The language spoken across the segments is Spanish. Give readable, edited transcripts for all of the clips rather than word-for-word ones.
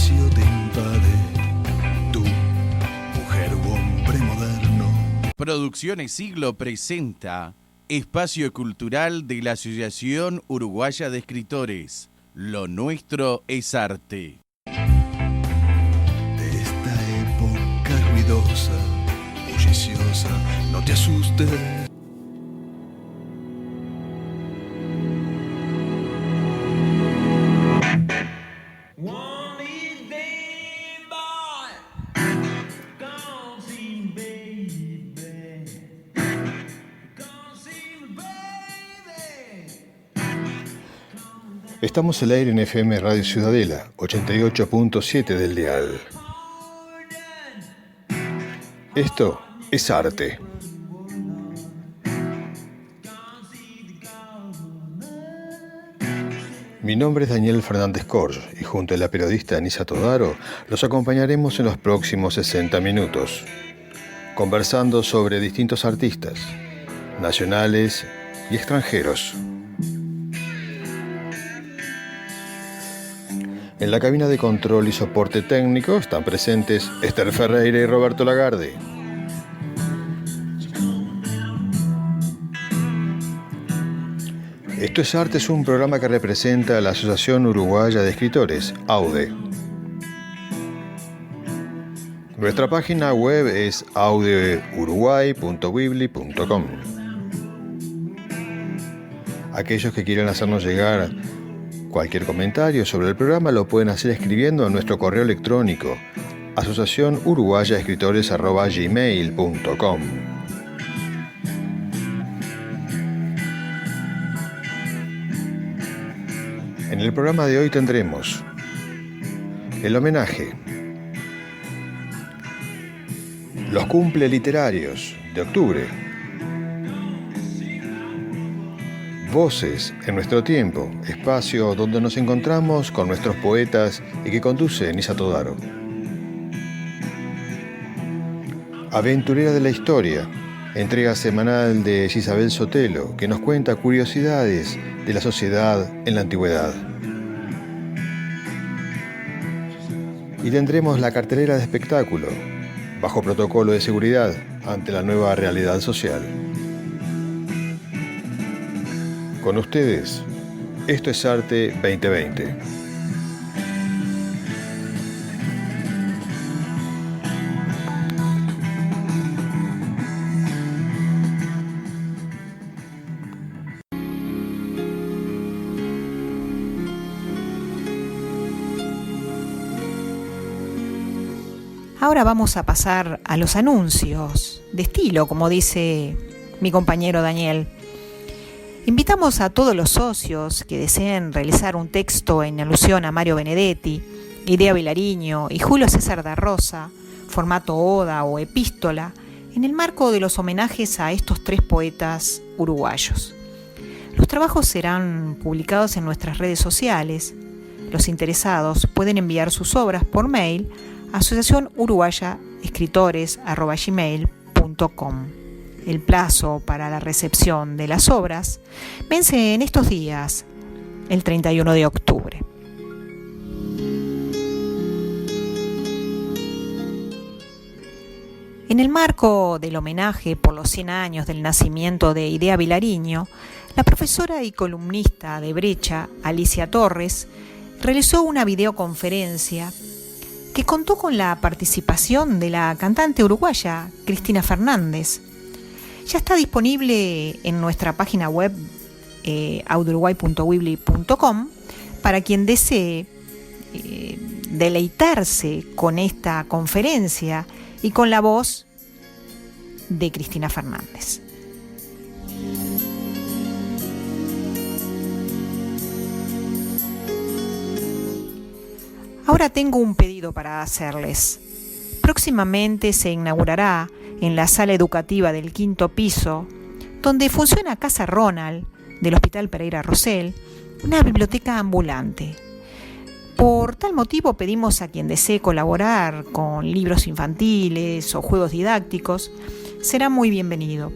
silencio te invade, tú, mujer u hombre moderno. Producciones Siglo presenta Espacio Cultural de la Asociación Uruguaya de Escritores. Lo nuestro es arte. De esta época ruidosa, bulliciosa, no te asustes. Estamos al aire en FM Radio Ciudadela, 88.7 del dial. Esto es arte. Mi nombre es Daniel Fernández Corж y junto a la periodista Anisa Todaro los acompañaremos en los próximos 60 minutos, conversando sobre distintos artistas, nacionales y extranjeros. En la cabina de control y soporte técnico están presentes Esther Ferreira y Roberto Lagarde. Esto es Arte es un programa que representa a la Asociación Uruguaya de Escritores, AUDE. Nuestra página web es audeuruguay.weebly.com. Aquellos que quieran hacernos llegar cualquier comentario sobre el programa lo pueden hacer escribiendo a nuestro correo electrónico asociacionuruguayaescritores@gmail.com. En el programa de hoy tendremos el homenaje, los cumple literarios de octubre, Voces en nuestro tiempo, espacio donde nos encontramos con nuestros poetas y que conduce Anisa Todaro. Aventurera de la Historia, entrega semanal de Isabel Sotelo, que nos cuenta curiosidades de la sociedad en la antigüedad. Y tendremos la cartelera de espectáculo, bajo protocolo de seguridad ante la nueva realidad social. Con ustedes, esto es Arte 2020. Ahora vamos a pasar a los anuncios, de estilo, como dice mi compañero Daniel. Invitamos a todos los socios que deseen realizar un texto en alusión a Mario Benedetti, Idea Vilariño y Julio César da Rosa, formato oda o epístola, en el marco de los homenajes a estos tres poetas uruguayos. Los trabajos serán publicados en nuestras redes sociales. Los interesados pueden enviar sus obras por mail a asociacionuruguayaescritores@gmail.com. El plazo para la recepción de las obras vence en estos días, el 31 de octubre. En el marco del homenaje por los 100 años del nacimiento de Idea Vilariño, la profesora y columnista de Brecha, Alicia Torres, realizó una videoconferencia que contó con la participación de la cantante uruguaya Cristina Fernández. Ya está disponible en nuestra página web audeuruguay.weebly.com para quien desee deleitarse con esta conferencia y con la voz de Cristina Fernández. Ahora tengo un pedido para hacerles. Próximamente se inaugurará en la sala educativa del 5º piso, donde funciona Casa Ronald del Hospital Pereira Rosell, una biblioteca ambulante. Por tal motivo pedimos a quien desee colaborar con libros infantiles o juegos didácticos, será muy bienvenido.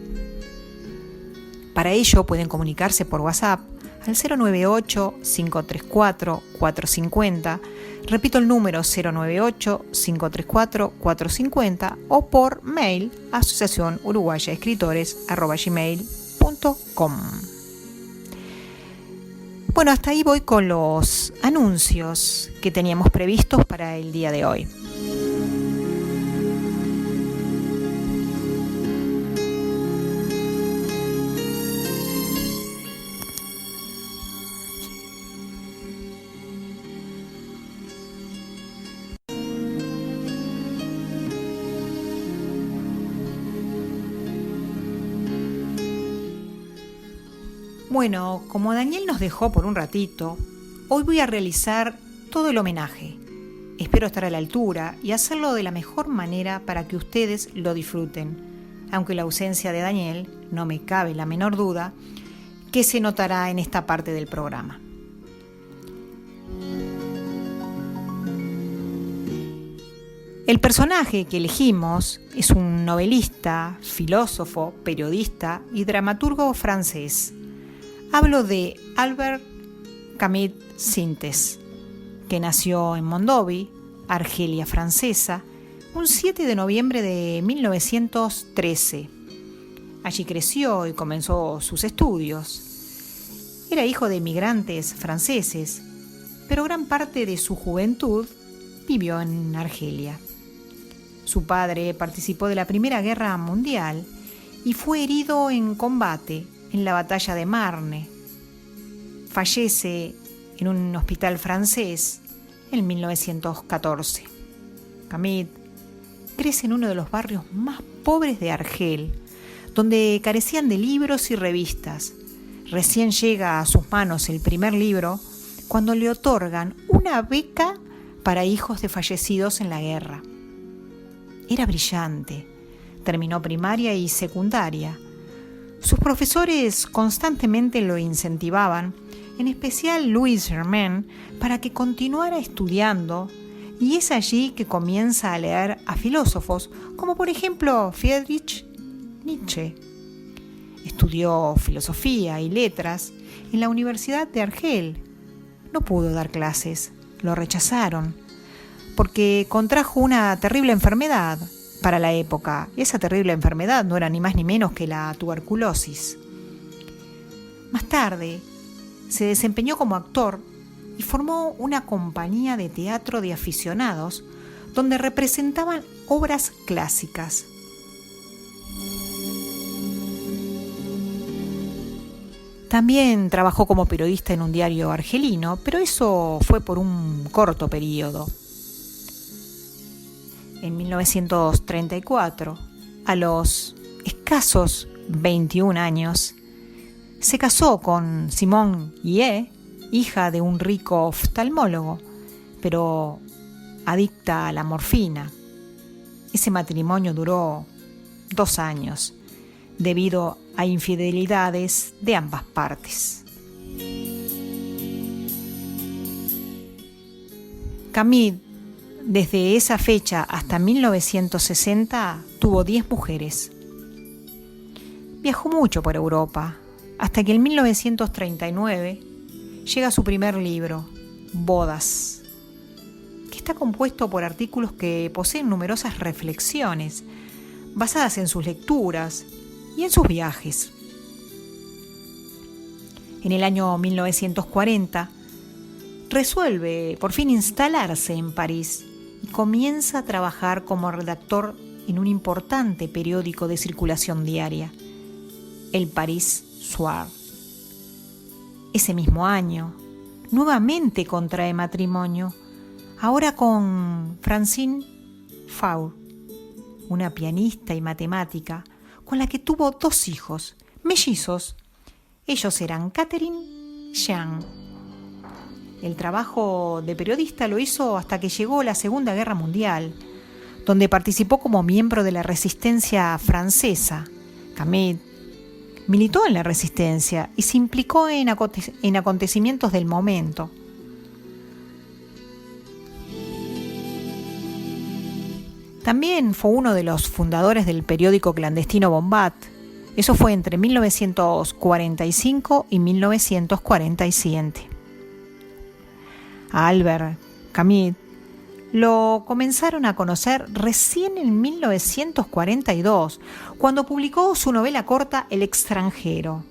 Para ello pueden comunicarse por WhatsApp al 098-534-450, repito el número 098-534-450 o por mail asociacionuruguayaescritores@gmail.com. Bueno, hasta ahí voy con los anuncios que teníamos previstos para el día de hoy. Bueno, como Daniel nos dejó por un ratito, hoy voy a realizar todo el homenaje. Espero estar a la altura y hacerlo de la mejor manera para que ustedes lo disfruten, aunque la ausencia de Daniel no me cabe la menor duda que se notará en esta parte del programa. El personaje que elegimos es un novelista, filósofo, periodista y dramaturgo francés. Hablo de Albert Camus Sintes, que nació en Mondovì, Argelia francesa, un 7 de noviembre de 1913. Allí creció y comenzó sus estudios. Era hijo de inmigrantes franceses, pero gran parte de su juventud vivió en Argelia. Su padre participó de la Primera Guerra Mundial y fue herido en combate en la batalla de Marne. Fallece en un hospital francés en 1914. Camus crece en uno de los barrios más pobres de Argel, donde carecían de libros y revistas. Recién llega a sus manos el primer libro cuando le otorgan una beca para hijos de fallecidos en la guerra. Era brillante, terminó primaria y secundaria. Sus profesores constantemente lo incentivaban, en especial Louis Germain, para que continuara estudiando, y es allí que comienza a leer a filósofos como por ejemplo Friedrich Nietzsche. Estudió filosofía y letras en la Universidad de Argel. No pudo dar clases, lo rechazaron, porque contrajo una terrible enfermedad para la época. Esa terrible enfermedad no era ni más ni menos que la tuberculosis. Más tarde, se desempeñó como actor y formó una compañía de teatro de aficionados donde representaban obras clásicas. También trabajó como periodista en un diario argelino, pero eso fue por un corto periodo. En 1934, a los escasos 21 años, se casó con Simone Guillet, hija de un rico oftalmólogo, pero adicta a la morfina. Ese matrimonio duró 2 años, debido a infidelidades de ambas partes. Camus, desde esa fecha hasta 1960, tuvo 10 mujeres. Viajó mucho por Europa, hasta que en 1939 llega su primer libro, Bodas, que está compuesto por artículos que poseen numerosas reflexiones, basadas en sus lecturas y en sus viajes. En el año 1940, resuelve por fin instalarse en París y comienza a trabajar como redactor en un importante periódico de circulación diaria, el Paris Soir. Ese mismo año, nuevamente contrae matrimonio, ahora con Francine Faure, una pianista y matemática con la que tuvo 2 hijos, mellizos. Ellos eran Catherine y Jean. El trabajo de periodista lo hizo hasta que llegó la Segunda Guerra Mundial, donde participó como miembro de la resistencia francesa. Camus militó en la resistencia y se implicó en acontecimientos del momento. También fue uno de los fundadores del periódico clandestino Bombat, Eso fue entre 1945 y 1947. A Albert Camus lo comenzaron a conocer recién en 1942, cuando publicó su novela corta El extranjero,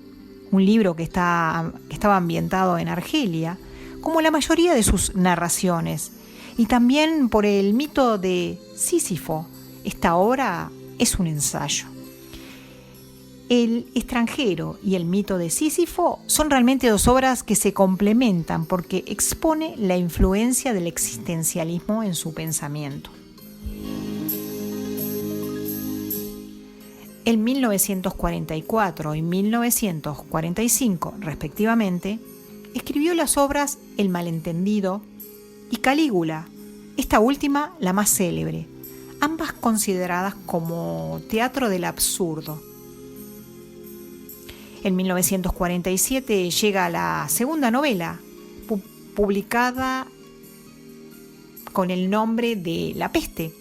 un libro que estaba ambientado en Argelia, como la mayoría de sus narraciones, y también por el mito de Sísifo. Esta obra es un ensayo. El extranjero y el mito de Sísifo son realmente dos obras que se complementan porque expone la influencia del existencialismo en su pensamiento. En 1944 y 1945, respectivamente, escribió las obras El malentendido y Calígula, esta última la más célebre, ambas consideradas como teatro del absurdo. En 1947 llega la segunda novela, publicada con el nombre de La peste.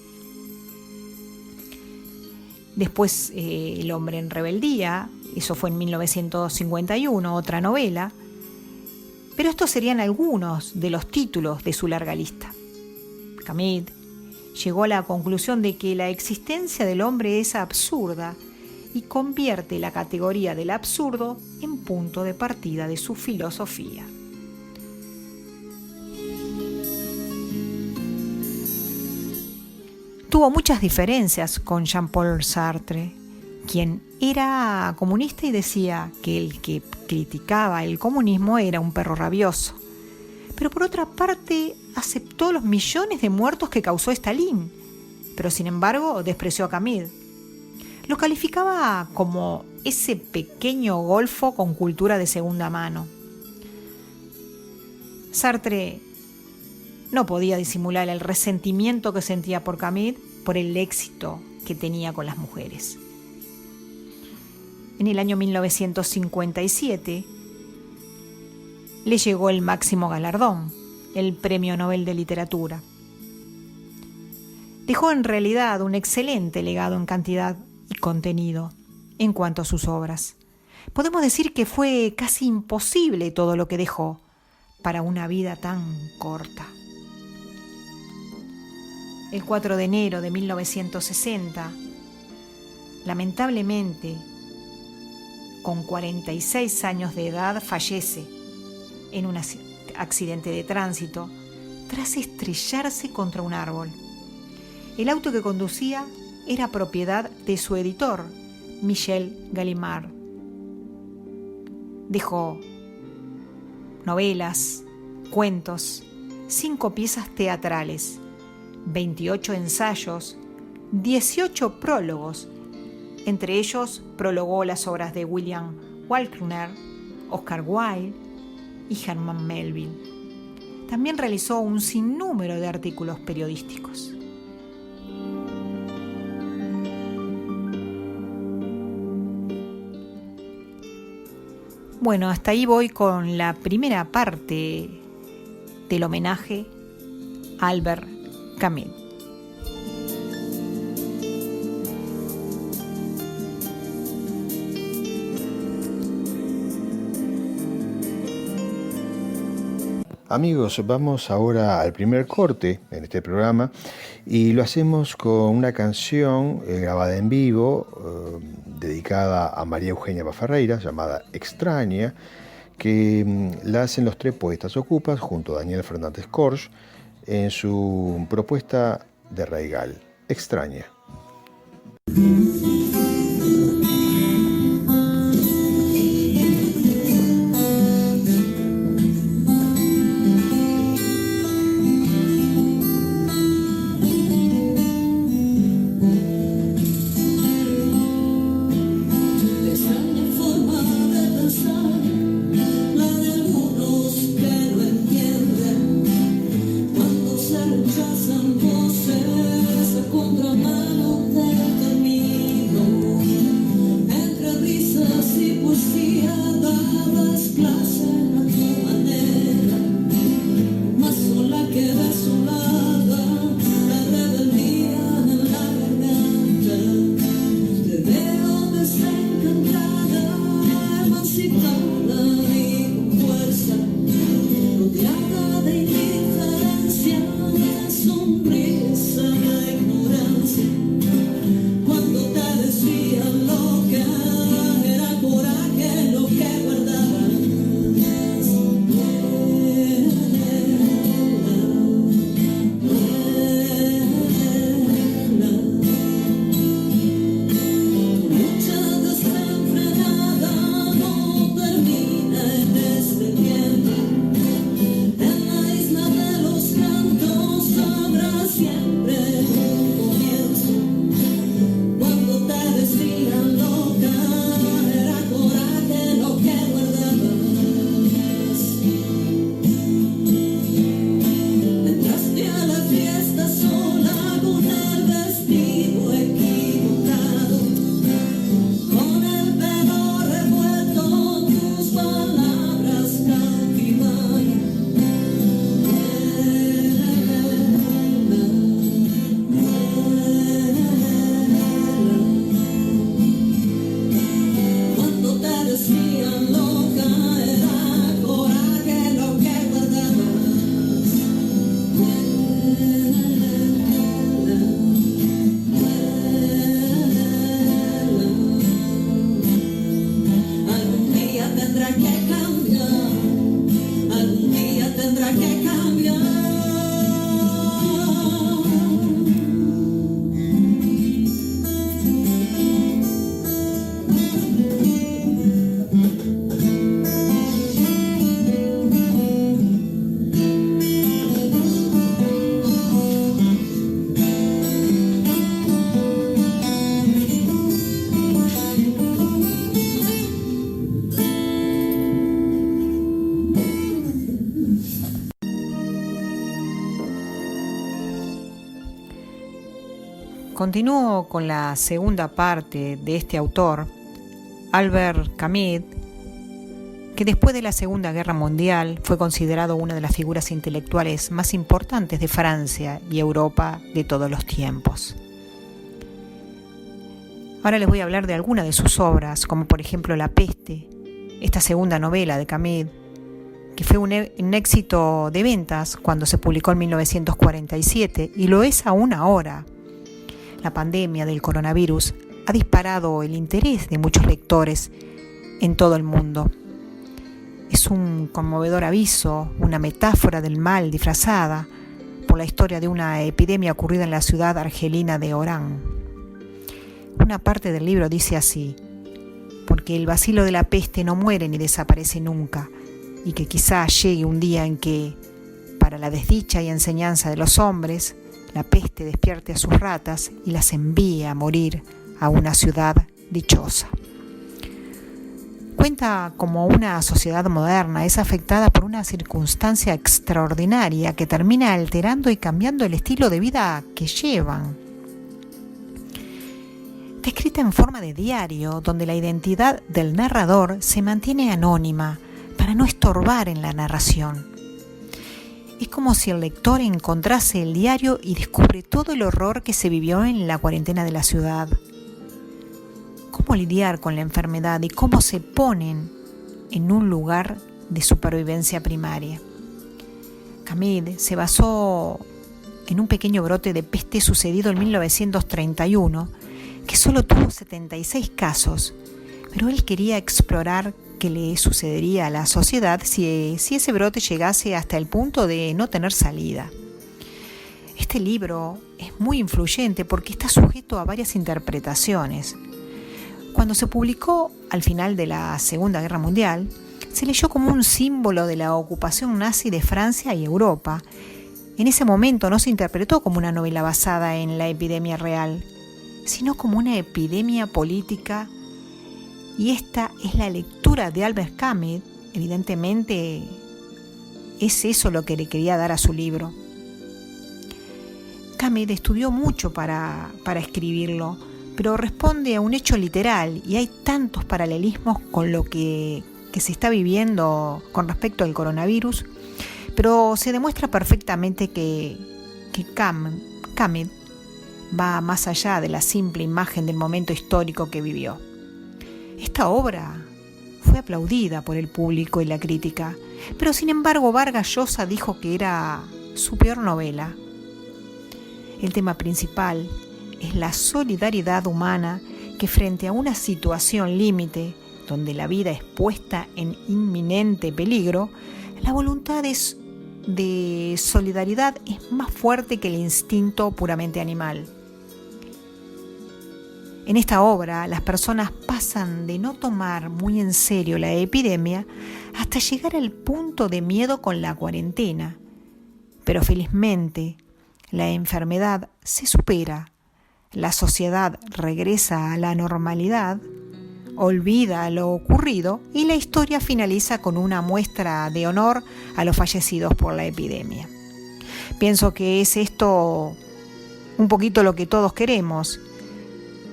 Después El hombre en rebeldía, eso fue en 1951, otra novela. Pero estos serían algunos de los títulos de su larga lista. Camus llegó a la conclusión de que la existencia del hombre es absurda y convierte la categoría del absurdo en punto de partida de su filosofía. Tuvo muchas diferencias con Jean-Paul Sartre, quien era comunista y decía que el que criticaba el comunismo era un perro rabioso. Pero por otra parte aceptó los millones de muertos que causó Stalin, pero sin embargo despreció a Camus. Lo calificaba como ese pequeño golfo con cultura de segunda mano. Sartre no podía disimular el resentimiento que sentía por Camus por el éxito que tenía con las mujeres. En el año 1957 le llegó el máximo galardón, el Premio Nobel de Literatura. Dejó en realidad un excelente legado en cantidad y contenido en cuanto a sus obras. Podemos decir que fue casi imposible todo lo que dejó para una vida tan corta. El 4 de enero de 1960, lamentablemente, con 46 años de edad, fallece en un accidente de tránsito tras estrellarse contra un árbol. El auto que conducía era propiedad de su editor, Michel Gallimard. Dejó novelas, cuentos, 5 piezas teatrales, 28 ensayos, 18 prólogos. Entre ellos prologó las obras de William Faulkner, Oscar Wilde y Herman Melville. También realizó un sinnúmero de artículos periodísticos. Bueno, hasta ahí voy con la primera parte del homenaje a Albert Camus. Amigos, vamos ahora al primer corte en este programa y lo hacemos con una canción grabada en vivo, dedicada a María Eugenia Baferreira, llamada Extraña, que la hacen los 3 poetas ocupas junto a Daniel Fernández Corch en su propuesta de Raigal, Extraña. Rechazan voces a contramano del camino. Continúo con la segunda parte de este autor, Albert Camus, que después de la Segunda Guerra Mundial fue considerado una de las figuras intelectuales más importantes de Francia y Europa de todos los tiempos. Ahora les voy a hablar de algunas de sus obras, como por ejemplo La Peste, esta segunda novela de Camus, que fue un éxito de ventas cuando se publicó en 1947 y lo es aún ahora. La pandemia del coronavirus ha disparado el interés de muchos lectores en todo el mundo. Es un conmovedor aviso, una metáfora del mal disfrazada por la historia de una epidemia ocurrida en la ciudad argelina de Orán. Una parte del libro dice así: porque el bacilo de la peste no muere ni desaparece nunca, y que quizá llegue un día en que, para la desdicha y enseñanza de los hombres, la peste despierte a sus ratas y las envíe a morir a una ciudad dichosa. Cuenta cómo una sociedad moderna es afectada por una circunstancia extraordinaria que termina alterando y cambiando el estilo de vida que llevan. Está escrita en forma de diario, donde la identidad del narrador se mantiene anónima para no estorbar en la narración. Es como si el lector encontrase el diario y descubre todo el horror que se vivió en la cuarentena de la ciudad. Cómo lidiar con la enfermedad y cómo se ponen en un lugar de supervivencia primaria. Camus se basó en un pequeño brote de peste sucedido en 1931, que solo tuvo 76 casos, pero él quería explorar qué le sucedería a la sociedad si ese brote llegase hasta el punto de no tener salida. Este libro es muy influyente porque está sujeto a varias interpretaciones. Cuando se publicó al final de la Segunda Guerra Mundial, se leyó como un símbolo de la ocupación nazi de Francia y Europa. En ese momento no se interpretó como una novela basada en la epidemia real, sino como una epidemia política, y esta es la lectura de Albert Camus. Evidentemente es eso lo que le quería dar a su libro. Camus estudió mucho para escribirlo, pero responde a un hecho literal y hay tantos paralelismos con lo que se está viviendo con respecto al coronavirus, pero se demuestra perfectamente que Camus va más allá de la simple imagen del momento histórico que vivió. Esta obra fue aplaudida por el público y la crítica, pero sin embargo Vargas Llosa dijo que era su peor novela. El tema principal es la solidaridad humana que frente a una situación límite, donde la vida es puesta en inminente peligro, la voluntad de solidaridad es más fuerte que el instinto puramente animal. En esta obra, las personas pasan de no tomar muy en serio la epidemia hasta llegar al punto de miedo con la cuarentena. Pero felizmente, la enfermedad se supera, la sociedad regresa a la normalidad, olvida lo ocurrido y la historia finaliza con una muestra de honor a los fallecidos por la epidemia. Pienso que es esto un poquito lo que todos queremos,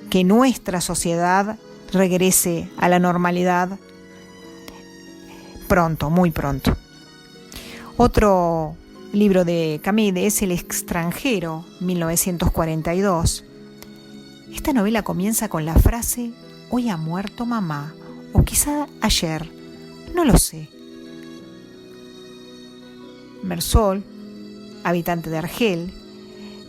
que nuestra sociedad regrese a la normalidad pronto, muy pronto. Otro libro de Camus es El extranjero, 1942. Esta novela comienza con la frase: hoy ha muerto mamá, o quizá ayer, no lo sé. Mersol, habitante de Argel,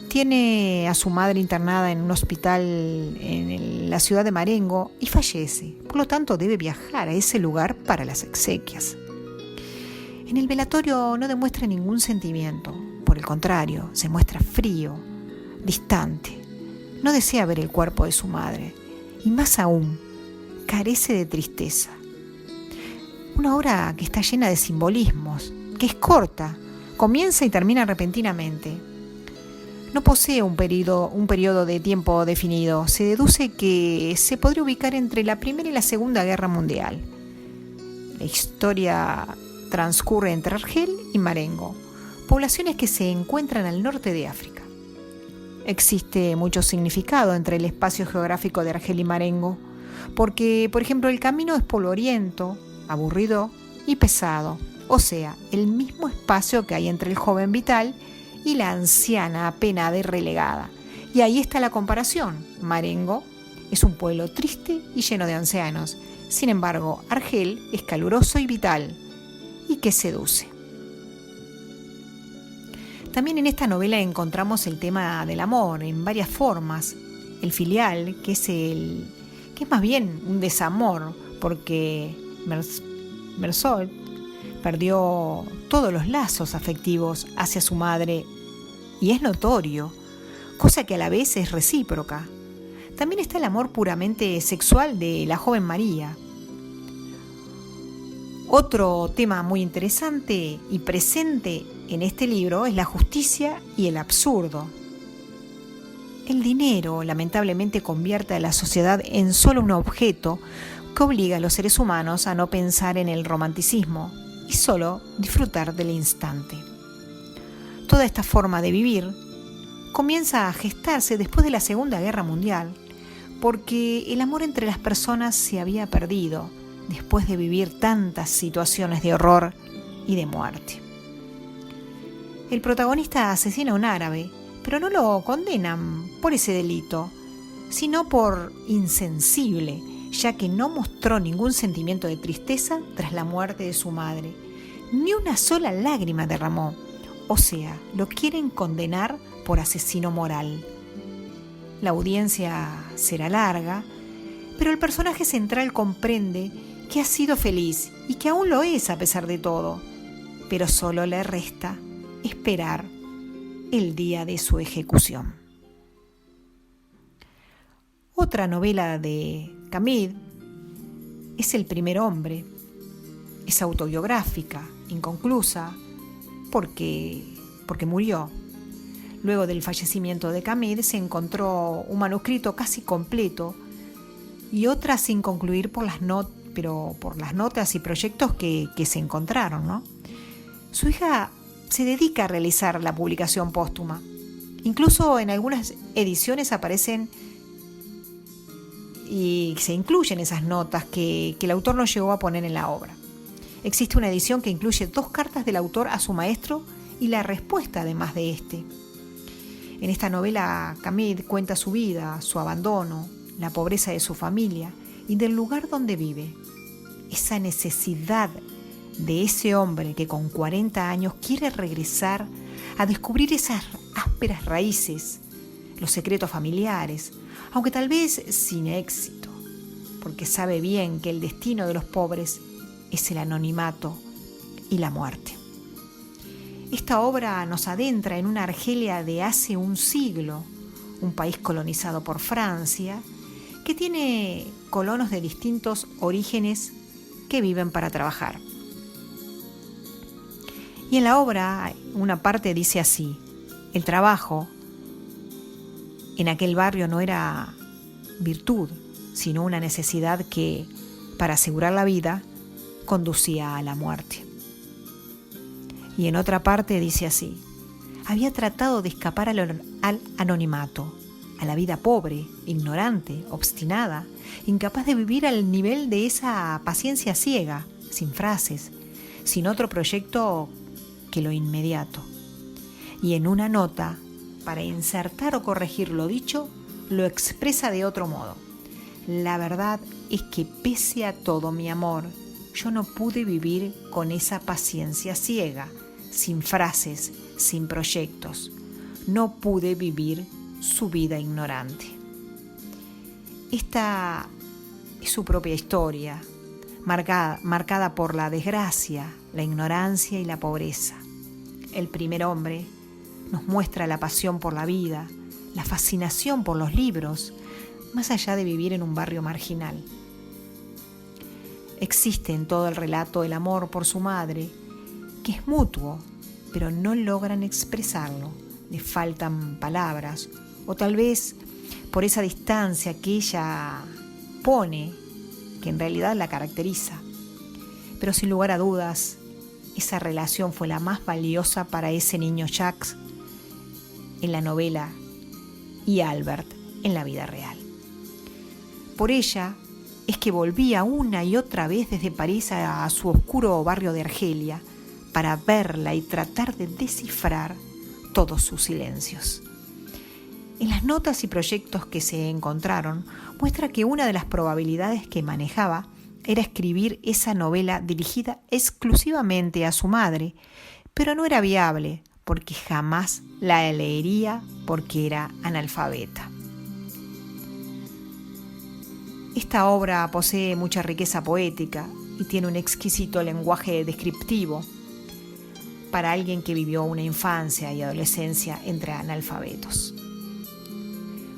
tiene a su madre internada en un hospital en la ciudad de Marengo y fallece. Por lo tanto, debe viajar a ese lugar para las exequias. En el velatorio no demuestra ningún sentimiento. Por el contrario, se muestra frío, distante. No desea ver el cuerpo de su madre. Y más aún, carece de tristeza. Una obra que está llena de simbolismos, que es corta, comienza y termina repentinamente. No posee un periodo de tiempo definido. Se deduce que se podría ubicar entre la Primera y la Segunda Guerra Mundial. La historia transcurre entre Argel y Marengo, poblaciones que se encuentran al norte de África. existe mucho significado entre el espacio geográfico de Argel y Marengo, porque, por ejemplo, el camino es polvoriento, aburrido y pesado, o sea, el mismo espacio que hay entre el joven vital y la anciana apenada y relegada. Y ahí está la comparación. Marengo es un pueblo triste y lleno de ancianos. Sin embargo, Argel es caluroso y vital, y que seduce. También en esta novela encontramos el tema del amor en varias formas. El filial, que es más bien un desamor, porque Mersault perdió todos los lazos afectivos hacia su madre, y es notorio, cosa que a la vez es recíproca. También está el amor puramente sexual de la joven María. Otro tema muy interesante y presente en este libro es la justicia y el absurdo. El dinero lamentablemente convierte a la sociedad en solo un objeto que obliga a los seres humanos a no pensar en el romanticismo y solo disfrutar del instante. Toda esta forma de vivir comienza a gestarse después de la Segunda Guerra Mundial, porque el amor entre las personas se había perdido después de vivir tantas situaciones de horror y de muerte. El protagonista asesina a un árabe, pero no lo condenan por ese delito, sino por insensible, ya que no mostró ningún sentimiento de tristeza tras la muerte de su madre. Ni una sola lágrima derramó. O sea, lo quieren condenar por asesino moral. La audiencia será larga, pero el personaje central comprende que ha sido feliz y que aún lo es a pesar de todo, pero solo le resta esperar el día de su ejecución. Otra novela de Camus es El primer hombre. Es autobiográfica, inconclusa, porque murió. Luego del fallecimiento de Camus se encontró un manuscrito casi completo y otra sin concluir por las notas y proyectos que se encontraron, ¿no? Su hija se dedica a realizar la publicación póstuma. Incluso en algunas ediciones aparecen y se incluyen esas notas que el autor no llegó a poner en la obra. Existe una edición que incluye 2 cartas del autor a su maestro y la respuesta además de este. En esta novela, Camus cuenta su vida, su abandono, la pobreza de su familia y del lugar donde vive. Esa necesidad de ese hombre que con 40 años quiere regresar a descubrir esas ásperas raíces, los secretos familiares, aunque tal vez sin éxito, porque sabe bien que el destino de los pobres es el anonimato y la muerte. Esta obra nos adentra en una Argelia de hace un siglo, un país colonizado por Francia, que tiene colonos de distintos orígenes que viven para trabajar. Y en la obra una parte dice así: el trabajo en aquel barrio no era virtud, sino una necesidad que, para asegurar la vida, conducía a la muerte. Y en otra parte dice así: había tratado de escapar al anonimato, a la vida pobre, ignorante, obstinada, incapaz de vivir al nivel de esa paciencia ciega, sin frases, sin otro proyecto que lo inmediato. Y en una nota, para insertar o corregir lo dicho, lo expresa de otro modo: la verdad es que pese a todo mi amor, yo no pude vivir con esa paciencia ciega, sin frases, sin proyectos. No pude vivir su vida ignorante. Esta es su propia historia, marcada por la desgracia, la ignorancia y la pobreza. El primer hombre nos muestra la pasión por la vida, la fascinación por los libros, más allá de vivir en un barrio marginal. Existe en todo el relato el amor por su madre, que es mutuo, pero no logran expresarlo. Le faltan palabras, o tal vez por esa distancia que ella pone, que en realidad la caracteriza. Pero sin lugar a dudas, esa relación fue la más valiosa para ese niño Jacques en la novela y Albert en la vida real. Por ella es que volvía una y otra vez desde París a su oscuro barrio de Argelia para verla y tratar de descifrar todos sus silencios. En las notas y proyectos que se encontraron, muestra que una de las probabilidades que manejaba era escribir esa novela dirigida exclusivamente a su madre, pero no era viable porque jamás la leería porque era analfabeta. Esta obra posee mucha riqueza poética y tiene un exquisito lenguaje descriptivo para alguien que vivió una infancia y adolescencia entre analfabetos.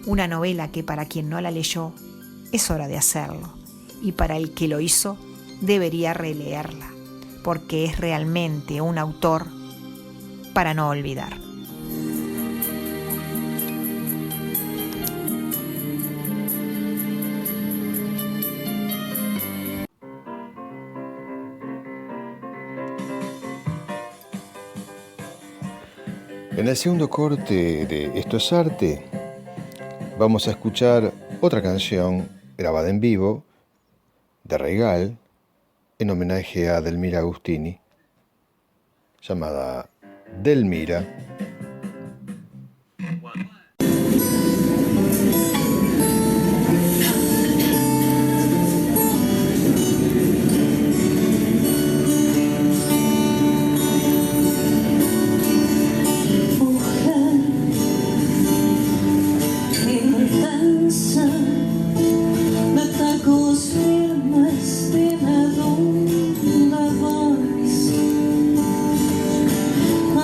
Una novela que para quien no la leyó es hora de hacerlo, y para el que lo hizo debería releerla, porque es realmente un autor para no olvidar. En el segundo corte de Esto es Arte, vamos a escuchar otra canción grabada en vivo de Regal en homenaje a Delmira Agustini, llamada Delmira.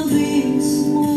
Abismo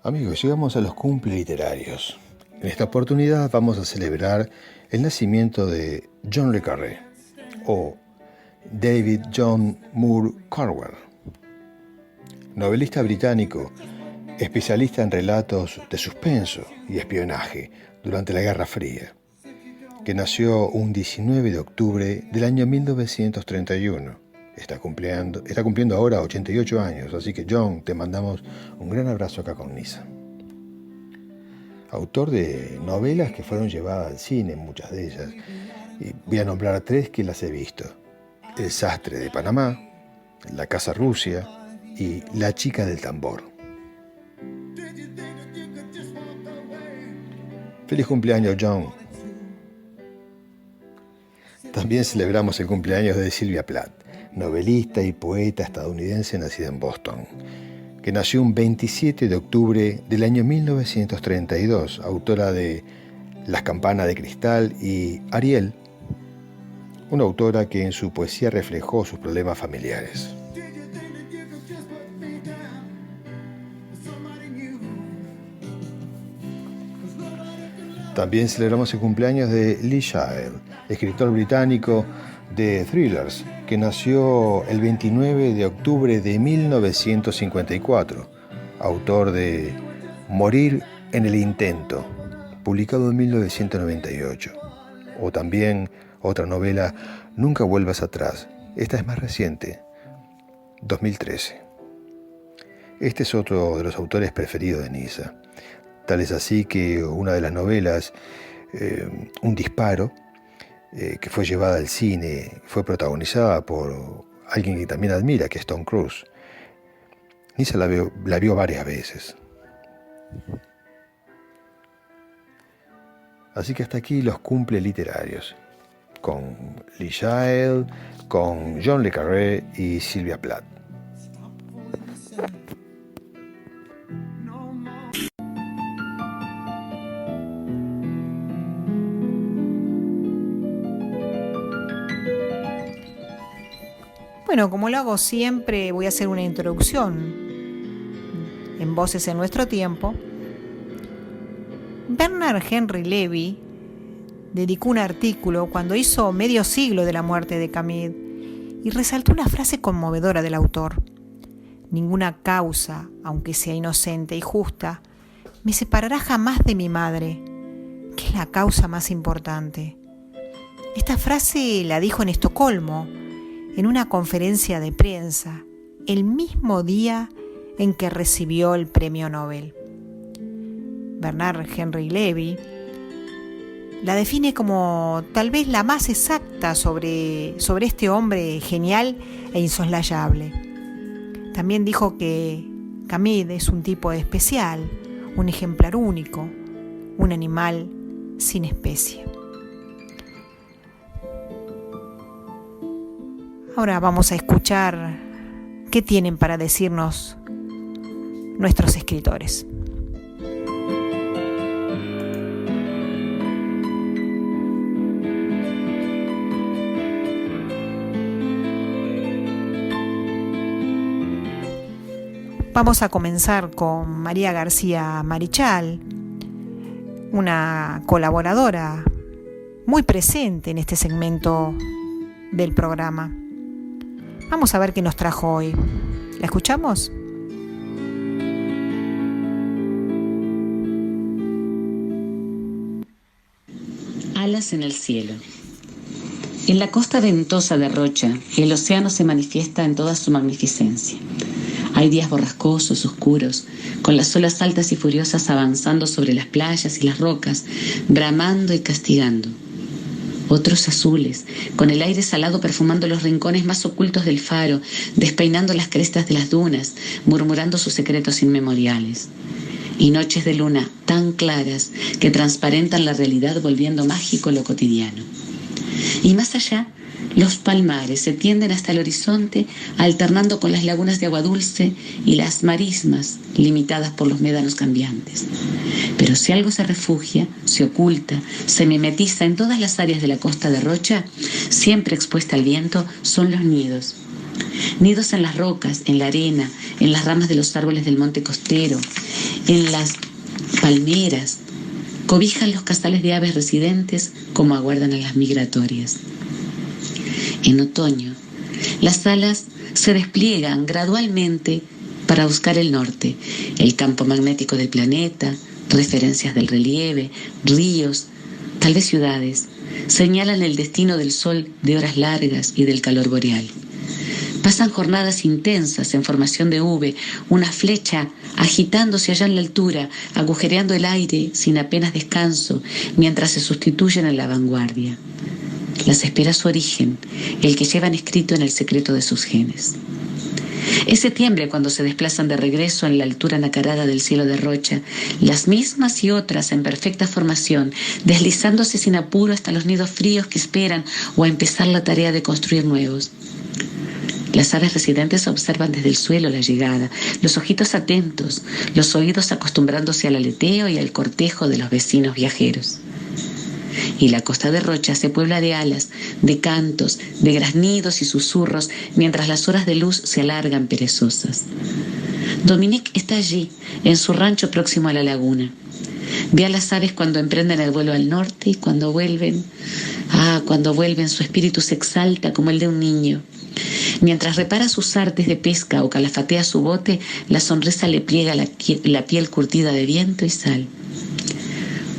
Amigos, llegamos a los cumple literarios. En esta oportunidad vamos a celebrar el nacimiento de John le Carré, o David John Moore Cornwell, novelista británico, especialista en relatos de suspenso y espionaje durante la Guerra Fría, que nació un 19 de octubre del año 1931. Está cumpliendo ahora 88 años, así que John, te mandamos un gran abrazo acá con Nisa. Autor de novelas que fueron llevadas al cine, muchas de ellas, y voy a nombrar 3 que las he visto: El sastre de Panamá, La casa Rusia y La chica del tambor. Feliz cumpleaños, John. También celebramos el cumpleaños de Sylvia Plath, novelista y poeta estadounidense nacida en Boston, que nació un 27 de octubre del año 1932, autora de Las campanas de cristal y Ariel, una autora que en su poesía reflejó sus problemas familiares. También celebramos el cumpleaños de Lee Child, escritor británico de thrillers, que nació el 29 de octubre de 1954, autor de Morir en el intento, publicado en 1998, o también otra novela, Nunca vuelvas atrás. Esta es más reciente, 2013. Este es otro de los autores preferidos de Nisa. Tal es así que una de las novelas, Un disparo, que fue llevada al cine, fue protagonizada por alguien que también admira, que es Tom Cruise. Nisa la vio varias veces. Así que hasta aquí los cumple literarios, con Lee Child, con John le Carré y Sylvia Plath. Bueno, como lo hago siempre, voy a hacer una introducción en Voces en Nuestro Tiempo. Bernard Henry Levy dedicó un artículo cuando hizo medio siglo de la muerte de Camus y resaltó una frase conmovedora del autor: ninguna causa, aunque sea inocente y justa, me separará jamás de mi madre, que es la causa más importante. Esta frase la dijo en Estocolmo, en una conferencia de prensa, el mismo día en que recibió el premio Nobel. Bernard Henry Levy la define como tal vez la más exacta sobre este hombre genial e insoslayable. También dijo que Camus es un tipo especial, un ejemplar único, un animal sin especie. Ahora vamos a escuchar qué tienen para decirnos nuestros escritores. Vamos a comenzar con María García Marichal, una colaboradora muy presente en este segmento del programa. Vamos a ver qué nos trajo hoy. ¿La escuchamos? Alas en el cielo. En la costa ventosa de Rocha, el océano se manifiesta en toda su magnificencia. Hay días borrascosos, oscuros, con las olas altas y furiosas avanzando sobre las playas y las rocas, bramando y castigando. Otros azules, con el aire salado perfumando los rincones más ocultos del faro, despeinando las crestas de las dunas, murmurando sus secretos inmemoriales. Y noches de luna tan claras que transparentan la realidad volviendo mágico lo cotidiano. Y más allá, los palmares se tienden hasta el horizonte, alternando con las lagunas de agua dulce y las marismas limitadas por los médanos cambiantes. Pero si algo se refugia, se oculta, se mimetiza en todas las áreas de la costa de Rocha, siempre expuesta al viento, son los nidos. Nidos en las rocas, en la arena, en las ramas de los árboles del monte costero, en las palmeras, cobijan los casales de aves residentes como aguardan a las migratorias. En otoño, las alas se despliegan gradualmente para buscar el norte, el campo magnético del planeta, referencias del relieve, ríos, tal vez ciudades, señalan el destino del sol de horas largas y del calor boreal. Pasan jornadas intensas en formación de V, una flecha agitándose allá en la altura, agujereando el aire sin apenas descanso, mientras se sustituyen en la vanguardia. Las espera su origen, el que llevan escrito en el secreto de sus genes. Es septiembre cuando se desplazan de regreso en la altura nacarada del cielo de Rocha, las mismas y otras en perfecta formación, deslizándose sin apuro hasta los nidos fríos que esperan o a empezar la tarea de construir nuevos. Las aves residentes observan desde el suelo la llegada, los ojitos atentos, los oídos acostumbrándose al aleteo y al cortejo de los vecinos viajeros. Y la costa de Rocha se puebla de alas, de cantos, de graznidos y susurros, mientras las horas de luz se alargan perezosas. Dominique está allí, en su rancho próximo a la laguna. Ve a las aves cuando emprenden el vuelo al norte y cuando vuelven. Cuando vuelven su espíritu se exalta como el de un niño. Mientras repara sus artes de pesca o calafatea su bote, la sonrisa le pliega la piel curtida de viento y sal.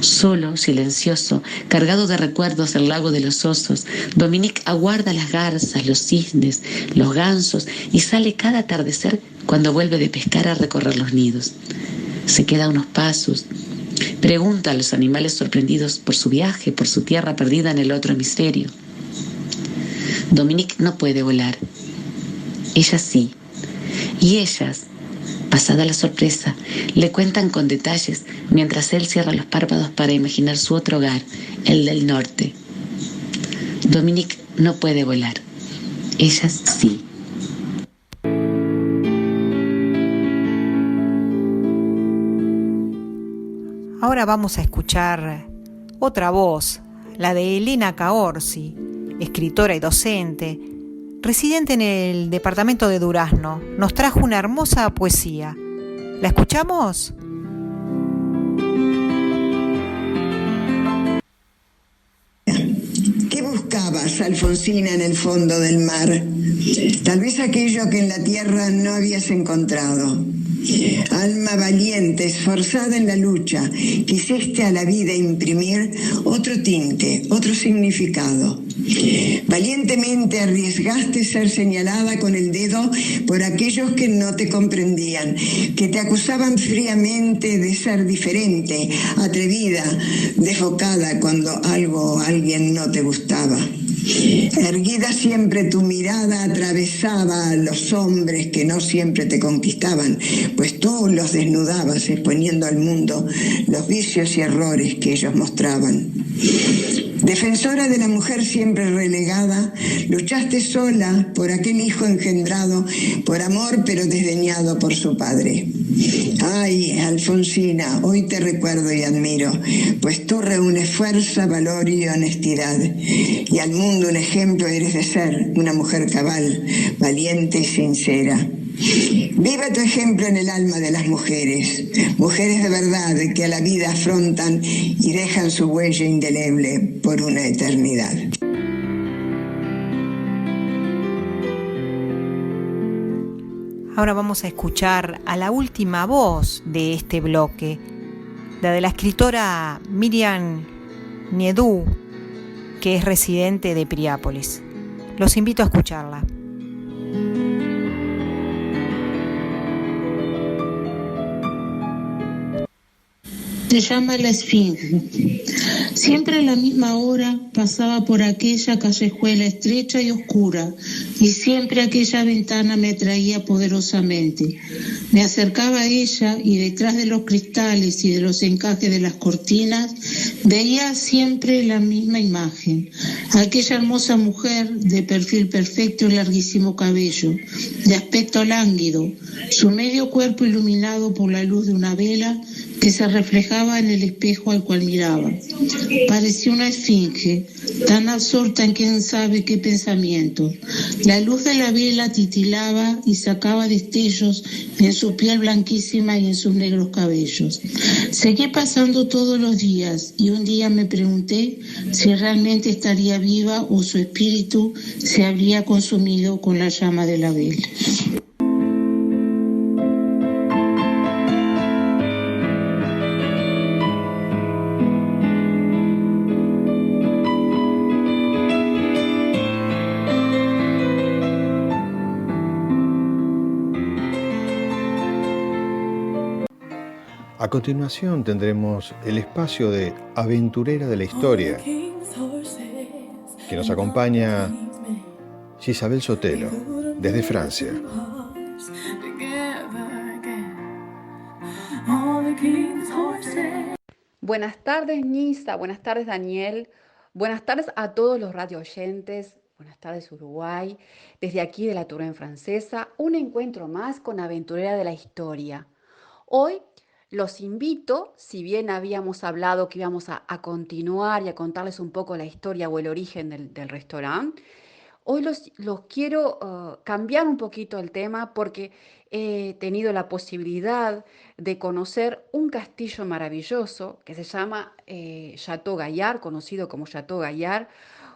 Solo, silencioso, cargado de recuerdos del lago de los osos, Dominique aguarda las garzas, los cisnes, los gansos y sale cada atardecer cuando vuelve de pescar a recorrer los nidos. Se queda a unos pasos, pregunta a los animales sorprendidos por su viaje, por su tierra perdida en el otro hemisferio. Dominique no puede volar. Ellas sí. Y ellas, pasada la sorpresa, le cuentan con detalles mientras él cierra los párpados para imaginar su otro hogar, el del norte. Dominique no puede volar. Ellas sí. Ahora vamos a escuchar otra voz, la de Elena Caorsi, escritora y docente, residente en el departamento de Durazno. Nos trajo una hermosa poesía. ¿La escuchamos? ¿Qué buscabas, Alfonsina, en el fondo del mar? Tal vez aquello que en la tierra no habías encontrado. Alma valiente, esforzada en la lucha, quisiste a la vida imprimir otro tinte, otro significado. Valientemente arriesgaste ser señalada con el dedo por aquellos que no te comprendían, que te acusaban fríamente de ser diferente, atrevida, desbocada cuando algo o alguien no te gustaba. Erguida siempre tu mirada atravesaba a los hombres que no siempre te conquistaban, pues tú los desnudabas exponiendo al mundo los vicios y errores que ellos mostraban. Defensora de la mujer siempre relegada, luchaste sola por aquel hijo engendrado, por amor pero desdeñado por su padre. Ay, Alfonsina, hoy te recuerdo y admiro, pues tú reúnes fuerza, valor y honestidad, y al mundo un ejemplo eres de ser una mujer cabal, valiente y sincera. Viva tu ejemplo en el alma de las mujeres, mujeres de verdad que a la vida afrontan y dejan su huella indeleble por una eternidad. Ahora vamos a escuchar a la última voz de este bloque, la de la escritora Miriam Niedú, que es residente de Piriápolis. Los invito a escucharla. Se llama La Esfinge. Siempre a la misma hora pasaba por aquella callejuela estrecha y oscura, y siempre aquella ventana me atraía poderosamente. Me acercaba a ella y detrás de los cristales y de los encajes de las cortinas veía siempre la misma imagen. Aquella hermosa mujer de perfil perfecto y larguísimo cabello, de aspecto lánguido, su medio cuerpo iluminado por la luz de una vela que se reflejaba en el espejo al cual miraba. Parecía una esfinge, tan absorta en quién sabe qué pensamientos, La luz de la vela titilaba y sacaba destellos en su piel blanquísima y en sus negros cabellos. Seguí pasando todos los días y un día me pregunté si realmente estaría viva o su espíritu se habría consumido con la llama de la vela. A continuación tendremos el espacio de Aventurera de la Historia, que nos acompaña Gisabel Sotelo, desde Francia. Buenas tardes, Nisa. Buenas tardes, Daniel. Buenas tardes a todos los radio oyentes. Buenas tardes, Uruguay. Desde aquí de la Touraine Francesa, un encuentro más con Aventurera de la Historia. Hoy los invito, si bien habíamos hablado que íbamos a continuar y a contarles un poco la historia o el origen del restaurante, hoy los quiero cambiar un poquito el tema porque he tenido la posibilidad de conocer un castillo maravilloso que se llama Chateau Gaillard, conocido como Chateau Gaillard,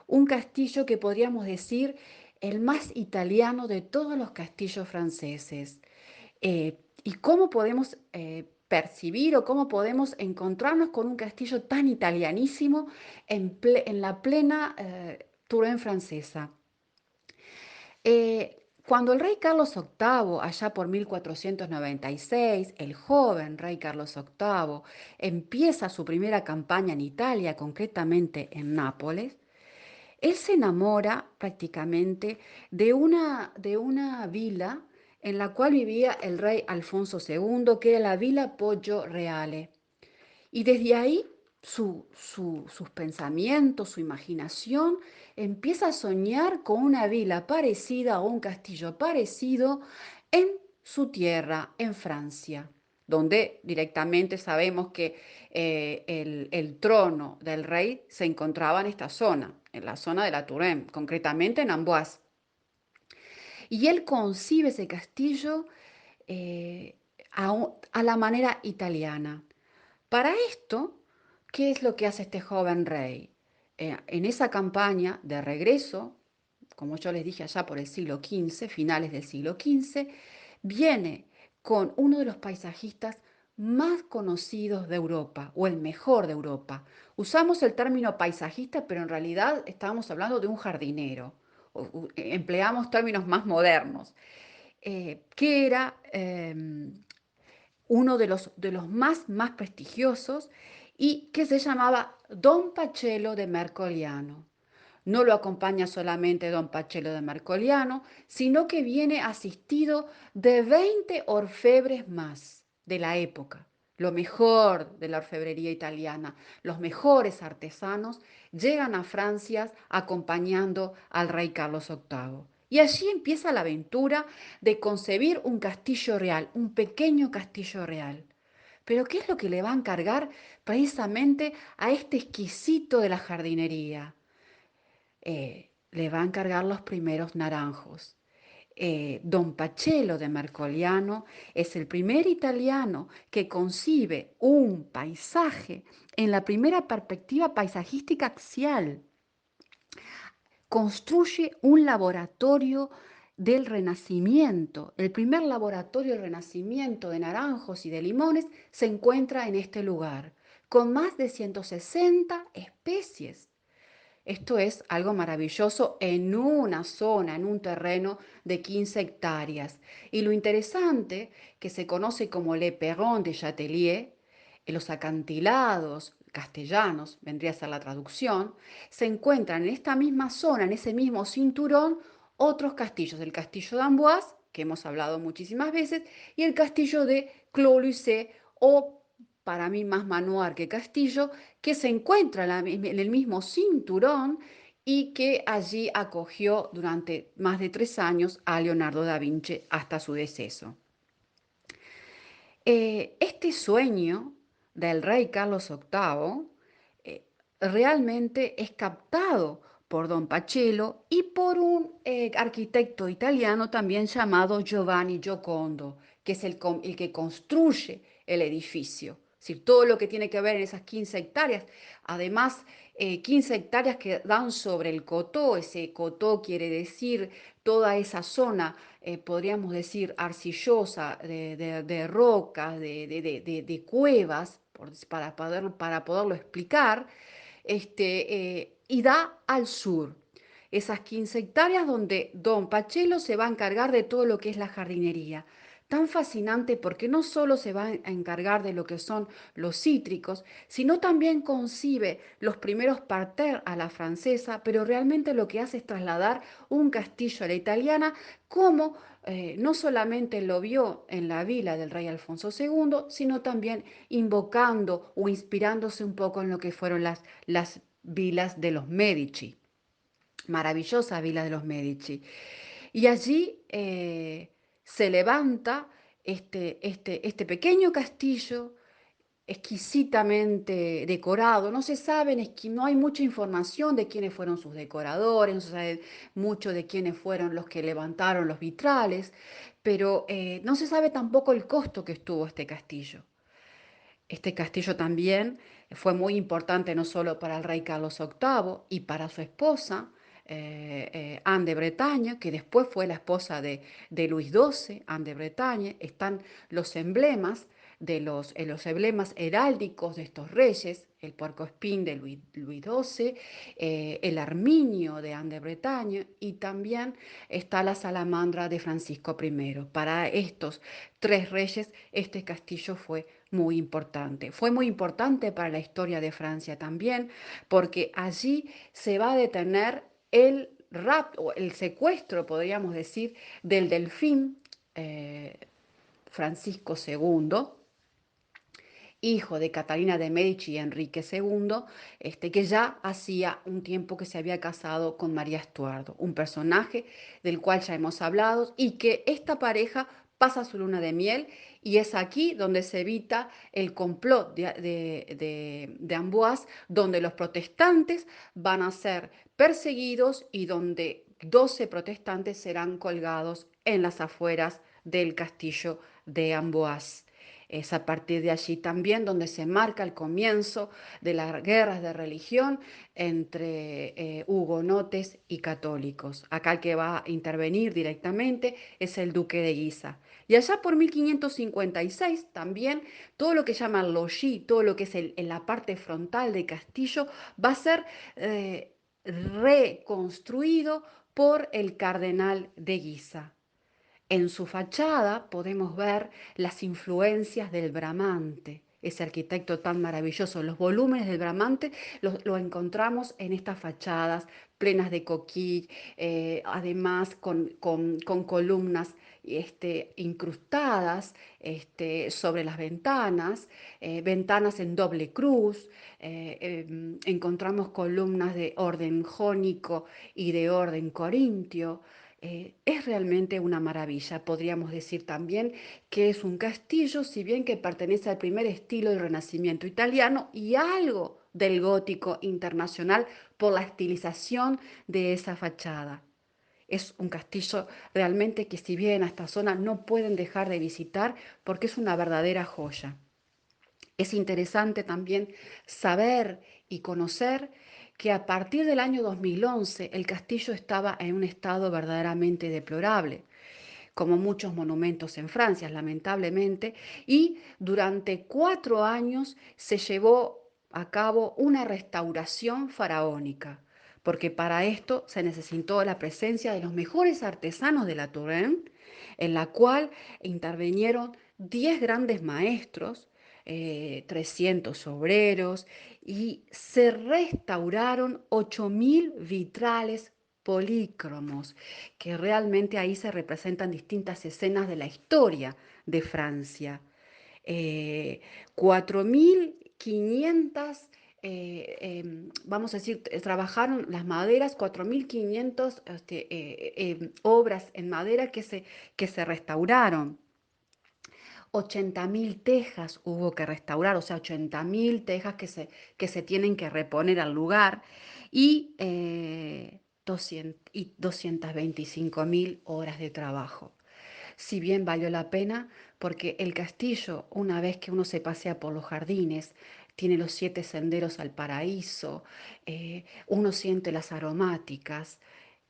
un castillo que podríamos decir el más italiano de todos los castillos franceses. ¿Y cómo podemos percibir o cómo podemos encontrarnos con un castillo tan italianísimo en la plena Touraine francesa? Cuando el rey Carlos VIII, allá por 1496, el joven rey Carlos VIII, empieza su primera campaña en Italia, concretamente en Nápoles, él se enamora prácticamente de una vila en la cual vivía el rey Alfonso II, que era la Villa Poggio Reale. Y desde ahí sus pensamientos, su imaginación, empieza a soñar con una vila parecida o un castillo parecido en su tierra, en Francia, donde directamente sabemos que el trono del rey se encontraba en esta zona, en la zona de la Touraine, concretamente en Amboise. Y él concibe ese castillo eh, a la manera italiana. Para esto, ¿qué es lo que hace este joven rey? En esa campaña de regreso, como yo les dije allá por el siglo XV, finales del siglo XV, viene con uno de los paisajistas más conocidos de Europa, o el mejor de Europa. Usamos el término paisajista, pero en realidad estábamos hablando de un jardinero. Empleamos términos más modernos, que era uno de los más prestigiosos y que se llamaba Don Pacello de Mercoliano. No lo acompaña solamente Don Pacello de Mercoliano, sino que viene asistido de 20 orfebres más de la época. Lo mejor de la orfebrería italiana, los mejores artesanos llegan a Francia acompañando al rey Carlos VIII. Y allí empieza la aventura de concebir un castillo real, un pequeño castillo real. Pero ¿qué es lo que le va a encargar precisamente a este exquisito de la jardinería? Le va a encargar los primeros naranjos. Don Pacello de Mercoliano es el primer italiano que concibe un paisaje en la primera perspectiva paisajística axial. Construye un laboratorio del Renacimiento. El primer laboratorio del Renacimiento de naranjos y de limones se encuentra en este lugar, con más de 160 especies. Esto es algo maravilloso en una zona, en un terreno de 15 hectáreas. Y lo interesante, que se conoce como Le Perron de Châtellier, en los acantilados castellanos, vendría a ser la traducción, se encuentran en esta misma zona, en ese mismo cinturón, otros castillos. El castillo de Amboise, que hemos hablado muchísimas veces, y el castillo de Clos-Lucé, o para mí más Manoir que castillo, que se encuentra en el mismo cinturón y que allí acogió durante más de 3 años a Leonardo da Vinci hasta su deceso. Este sueño del rey Carlos VIII realmente es captado por Don Pacello y por un arquitecto italiano también llamado Giovanni Giocondo, que es el que construye el edificio. Es decir, todo lo que tiene que ver en esas 15 hectáreas. Además, 15 hectáreas que dan sobre el Cotó. Ese Cotó quiere decir toda esa zona, podríamos decir, arcillosa, de rocas, de cuevas, para poderlo explicar, y da al sur. Esas 15 hectáreas donde Don Pacello se va a encargar de todo lo que es la jardinería. Tan fascinante porque no solo se va a encargar de lo que son los cítricos, sino también concibe los primeros parterres a la francesa, pero realmente lo que hace es trasladar un castillo a la italiana como no solamente lo vio en la vila del rey Alfonso II, sino también invocando o inspirándose un poco en lo que fueron las vilas de los Medici, maravillosa vila de los Medici. Y allí se levanta este pequeño castillo exquisitamente decorado. No se sabe, no hay mucha información de quiénes fueron sus decoradores, no se sabe mucho de quiénes fueron los que levantaron los vitrales, pero no se sabe tampoco el costo que estuvo este castillo. Este castillo también fue muy importante no solo para el rey Carlos VIII y para su esposa, Anne de Bretaña, que después fue la esposa de Luis XII, Anne de Bretaña. Están los emblemas los emblemas heráldicos de estos reyes, el puercoespín de Luis XII, el arminio de Anne de Bretaña y también está la salamandra de Francisco I. Para estos tres reyes este castillo fue muy importante. Fue muy importante para la historia de Francia también, porque allí se va a detener el rapto, el secuestro, podríamos decir, del delfín Francisco II, hijo de Catalina de Medici y Enrique II, que ya hacía un tiempo que se había casado con María Estuardo, un personaje del cual ya hemos hablado y que esta pareja pasa su luna de miel y es aquí donde se evita el complot de Amboise, donde los protestantes van a ser perseguidos y donde 12 protestantes serán colgados en las afueras del castillo de Amboise. Es a partir de allí también donde se marca el comienzo de las guerras de religión entre hugonotes y católicos. Acá el que va a intervenir directamente es el duque de Guisa. Y allá por 1556 también todo lo que llaman logis, todo lo que es en la parte frontal del castillo, va a ser reconstruido por el cardenal de Guisa. En su fachada podemos ver las influencias del Bramante, ese arquitecto tan maravilloso. Los volúmenes del Bramante lo encontramos en estas fachadas plenas de coquille, además con columnas incrustadas sobre las ventanas, ventanas en doble cruz. Encontramos columnas de orden jónico y de orden corintio. Es realmente una maravilla. Podríamos decir también que es un castillo, si bien que pertenece al primer estilo del Renacimiento italiano y algo del gótico internacional por la estilización de esa fachada. Es un castillo realmente que si vienen a esta zona no pueden dejar de visitar porque es una verdadera joya. Es interesante también saber y conocer que a partir del año 2011 el castillo estaba en un estado verdaderamente deplorable, como muchos monumentos en Francia, lamentablemente, y durante 4 años se llevó a cabo una restauración faraónica, porque para esto se necesitó la presencia de los mejores artesanos de la Touraine, en la cual intervinieron 10 grandes maestros, 300 obreros y se restauraron 8.000 vitrales polícromos, que realmente ahí se representan distintas escenas de la historia de Francia. 4.500, vamos a decir, trabajaron las maderas, 4.500 obras en madera que se restauraron. 80.000 tejas hubo que restaurar, o sea, 80.000 tejas que se tienen que reponer al lugar. y 225.000 horas de trabajo. Si bien valió la pena, porque el castillo, una vez que uno se pasea por los jardines, tiene los 7 senderos al paraíso, uno siente las aromáticas,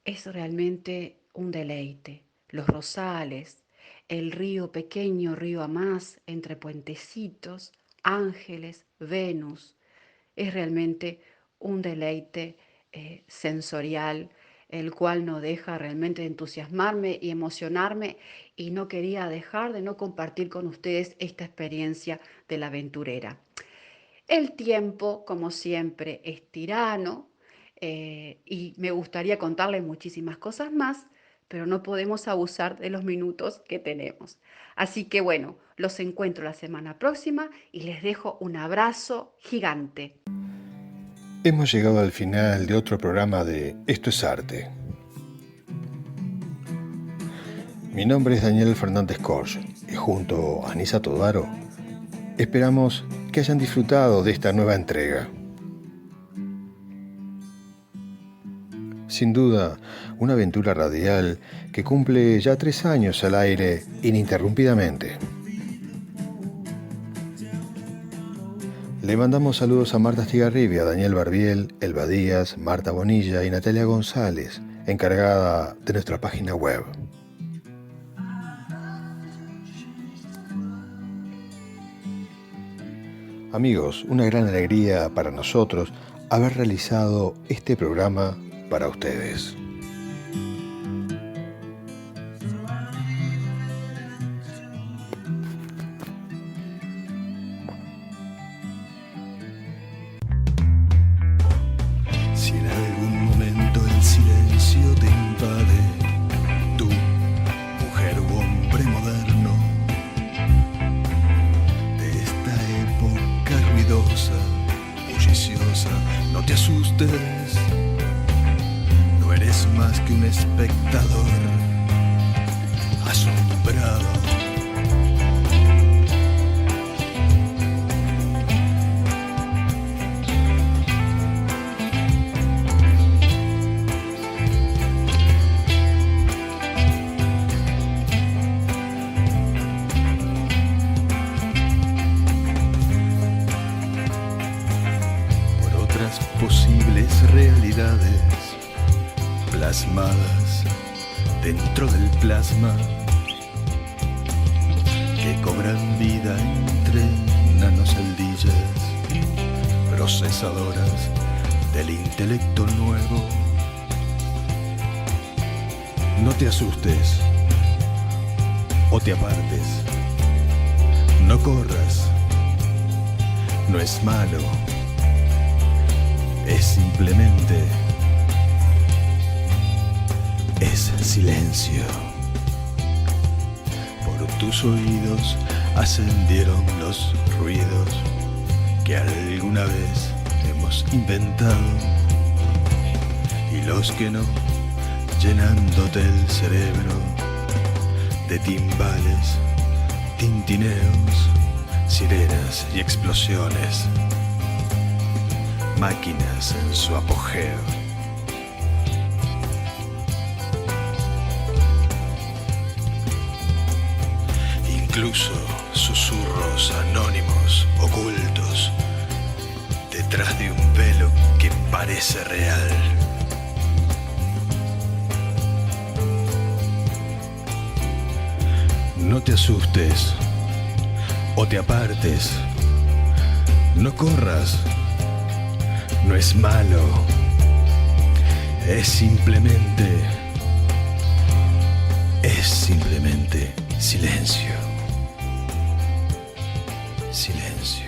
es realmente un deleite. Los rosales, el río pequeño, río Amás, entre puentecitos, Ángeles, Venus, es realmente un deleite sensorial, el cual no deja realmente de entusiasmarme y emocionarme, y no quería dejar de no compartir con ustedes esta experiencia de la aventurera. El tiempo, como siempre, es tirano, y me gustaría contarles muchísimas cosas más, pero no podemos abusar de los minutos que tenemos. Así que bueno, los encuentro la semana próxima y les dejo un abrazo gigante. Hemos llegado al final de otro programa de Esto es Arte. Mi nombre es Daniel Fernández Corch y junto a Anisa Todaro esperamos que hayan disfrutado de esta nueva entrega. Sin duda, una aventura radial que cumple ya 3 años al aire ininterrumpidamente. Le mandamos saludos a Marta Estigarribia, a Daniel Barbiel, Elba Díaz, Marta Bonilla y Natalia González, encargada de nuestra página web. Amigos, una gran alegría para nosotros haber realizado este programa para ustedes. Si en algún momento el silencio te invade, tú, mujer u hombre moderno, de esta época ruidosa, bulliciosa, no te asustes, no eres más que un espectador asombrado. Posibles realidades plasmadas dentro del plasma que cobran vida entre nanoceldillas procesadoras del intelecto nuevo. No te asustes o te apartes, no corras, no es malo. Es simplemente, es silencio. Por tus oídos ascendieron los ruidos que alguna vez hemos inventado, y los que no, llenándote el cerebro de timbales, tintineos, sirenas y explosiones. Máquinas en su apogeo. Incluso susurros anónimos, ocultos, detrás de un velo que parece real. No te asustes o te apartes, no corras. No es malo, es simplemente silencio. Silencio.